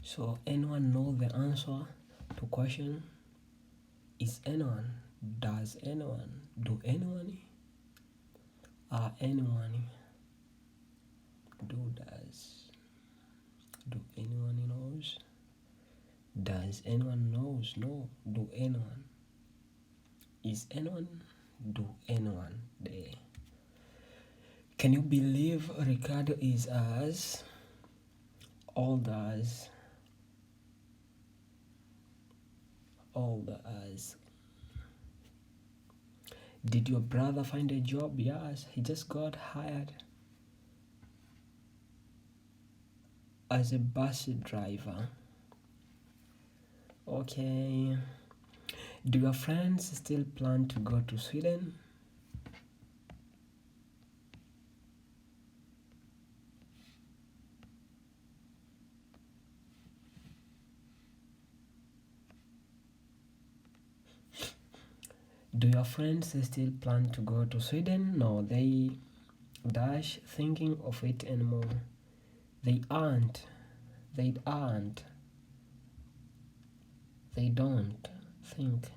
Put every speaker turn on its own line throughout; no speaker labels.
So anyone know the answer to question? Is anyone? Does anyone? Do anyone? Are anyone? Does? Do anyone knows? Does anyone knows? No. Do anyone? Is anyone? Do anyone? There. Can you believe Ricardo is as old as Did your brother find a job? Yes, he just got hired as a bus driver. Okay. Do your friends still plan to go to Sweden? Do your friends still plan to go to Sweden? No, they dash thinking of it anymore. They aren't. They aren't. They don't think.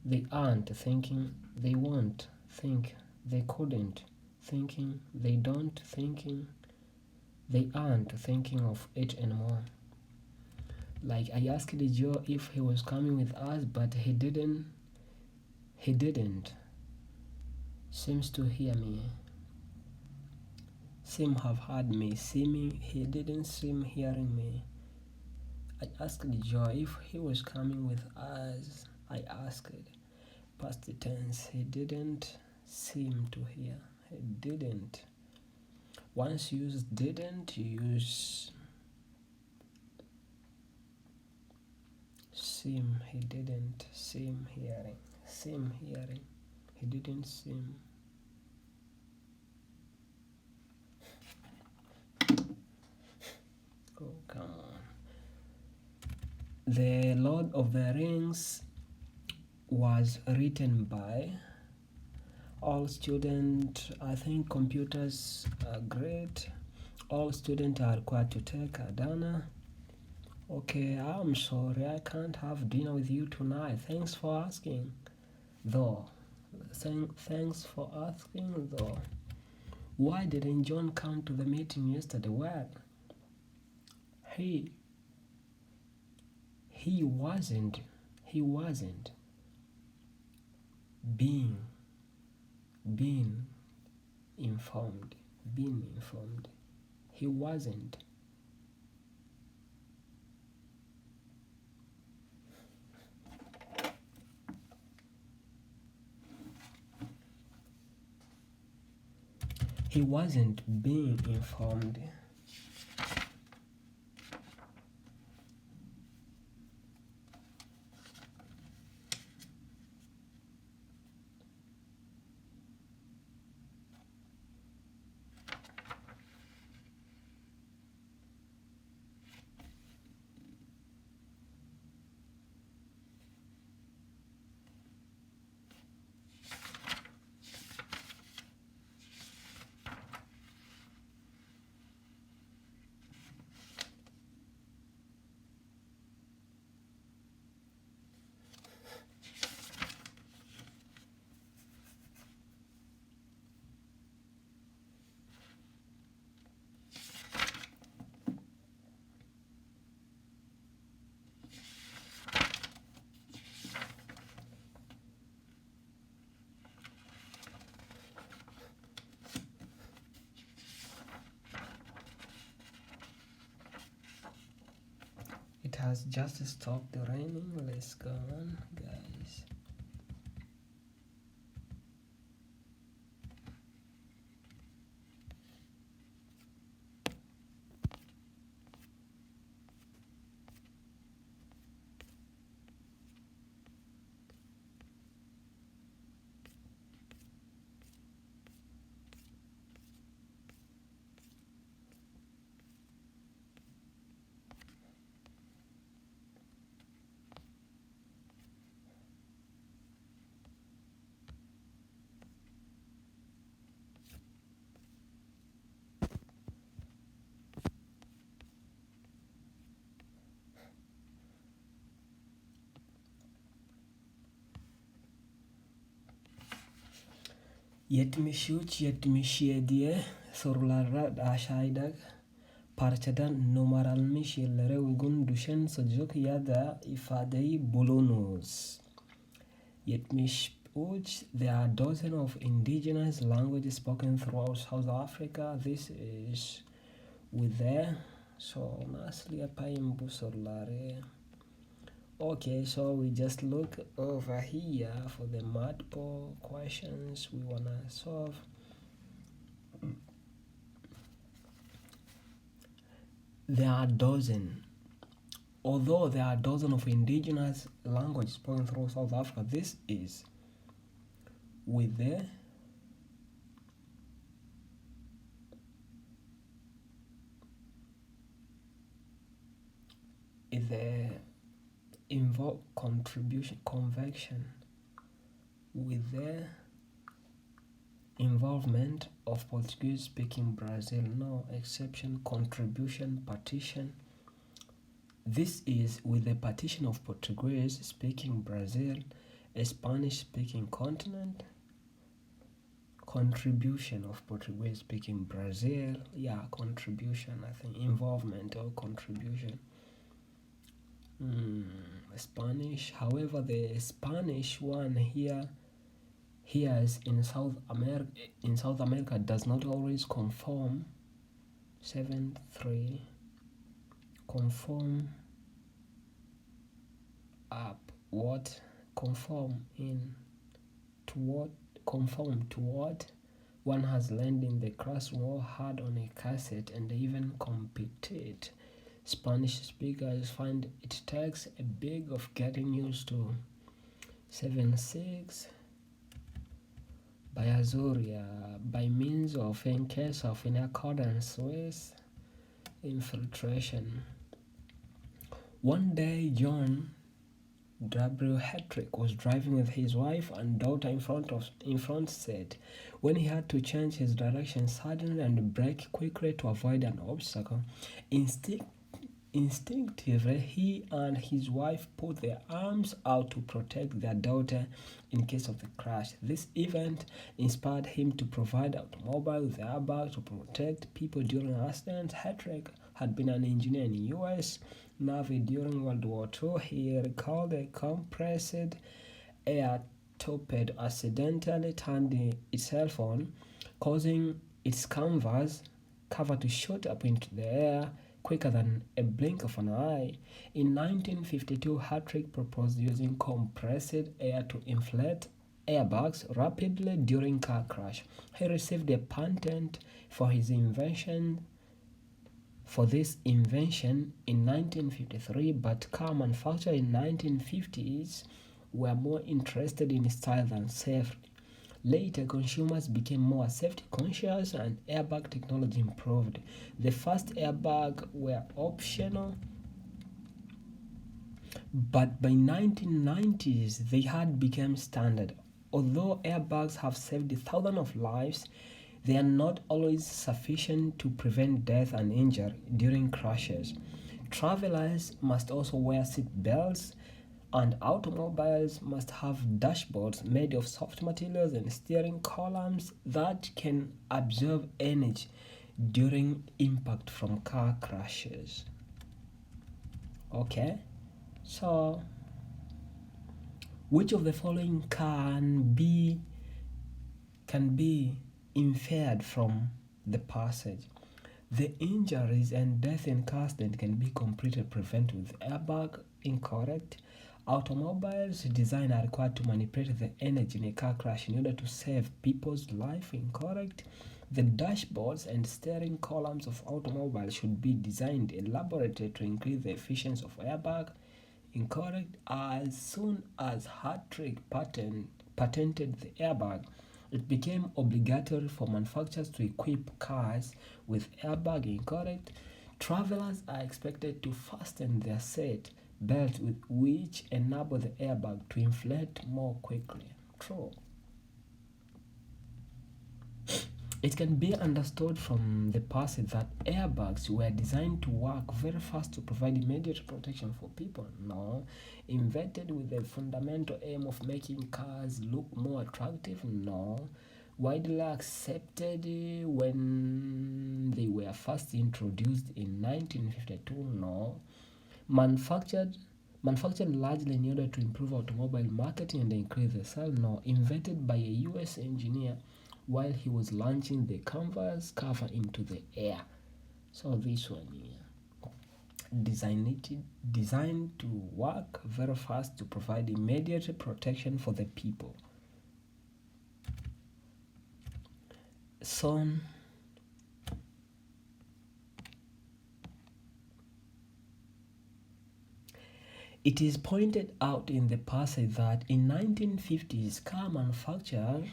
They aren't thinking. They won't think. They couldn't thinking. They don't thinking. They aren't thinking of it anymore. Like I asked Joe if he was coming with us, but he didn't. He didn't. Seems to hear me. Seem have heard me. Seeming he didn't seem hearing me. I asked Joe if he was coming with us. I asked. Past tense. He didn't seem to hear. He didn't. Once used didn't, use seem. He didn't seem hearing. Seem hearing. He didn't seem. Oh, come on. The Lord of the Rings was written by all students. I think computers are great. All students are required to take Adana. Okay, I'm sorry I can't have dinner with you tonight. Thanks for asking, though. Thanks for asking, though. Why didn't John come to the meeting yesterday? Well, he wasn't being informed. He wasn't. He wasn't being informed. It has just stopped raining. Let's go on, guys. 70 sorulara aşağıda parçadan numaralmış yerlere uygun düşen sözcük ya da ifadeyi bulunuz. 73. There are dozens of indigenous languages spoken throughout South Africa. This is with the so nasıl yapayım bu soruları? Okay, so we just look over here for the multiple questions we wanna solve. There are dozens. Although there are dozens of indigenous languages spoken throughout South Africa, this is with the involve contribution convection with the involvement of Portuguese speaking Brazil. No exception. Contribution partition. This is with the partition of Portuguese speaking Brazil, a Spanish speaking continent. Contribution of Portuguese speaking Brazil. Yeah, contribution, I think. Involvement or contribution. Spanish. However, the Spanish one here in South America does not always conform. 7.3 conform up what conform in to what conform to what one has learned in the classroom or heard on a cassette and even competed. Spanish speakers find it takes a bit of getting used to. 7.6 by Azuria by means of in case of in accordance with infiltration. One day John W. Hattrick was driving with his wife and daughter in front seat when he had to change his direction suddenly and brake quickly to avoid an obstacle. Instinctively, he and his wife put their arms out to protect their daughter in case of the crash. This event inspired him to provide automobile with airbags to protect people during accidents. Hattrick had been an engineer in the U.S. Navy during World War II. He recalled a compressed air torpedo accidentally turned itself on, causing its cover to shoot up into the air quicker than a blink of an eye. In 1952, Hattrick proposed using compressed air to inflate airbags rapidly during car crash. He received a patent for this invention in 1953, but car manufacturers in 1950s were more interested in style than safety. Later, consumers became more safety conscious and airbag technology improved. The first airbags were optional, but by 1990s they had become standard. Although airbags have saved thousands of lives, they are not always sufficient to prevent death and injury during crashes. Travelers must also wear seat belts, and automobiles must have dashboards made of soft materials and steering columns that can absorb energy during impact from car crashes. Okay, so which of the following can be inferred from the passage? The injuries and death in car accident can be completely prevented with airbag. Incorrect. Automobiles design are required to manipulate the energy in a car crash in order to save people's life. Incorrect. The dashboards and steering columns of automobiles should be designed elaborately to increase the efficiency of airbag. Incorrect. As soon as Hattrick patented the airbag, it became obligatory for manufacturers to equip cars with airbag. Incorrect. Travelers are expected to fasten their seat belt with which enable the airbag to inflate more quickly. True. It can be understood from the passage that airbags were designed to work very fast to provide immediate protection for people. No. Invented with the fundamental aim of making cars look more attractive. No. widely accepted when they were first introduced in 1952. No, manufactured largely in order to improve automobile marketing and increase the sales. No, invented by a US engineer while he was launching the canvas cover into the air. So this one here, designed to work very fast to provide immediate protection for the people. Son, it is pointed out in the passage that in 1950s car manufacturers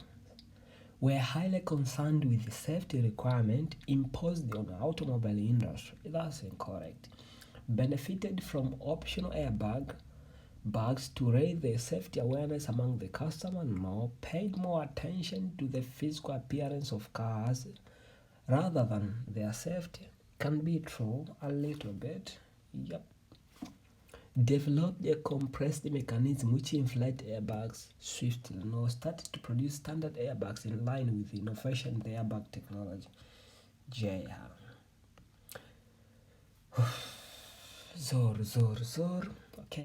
were highly concerned with the safety requirement imposed on the automobile industry. That's incorrect. Benefited from optional bags to raise the safety awareness among the customer. No, paid more attention to the physical appearance of cars rather than their safety. Can be true a little bit. Yep. Developed a compressed mechanism which inflated airbags swiftly. No, started to produce standard airbags in line with the innovation in the airbag technology. J. Zor. Okay.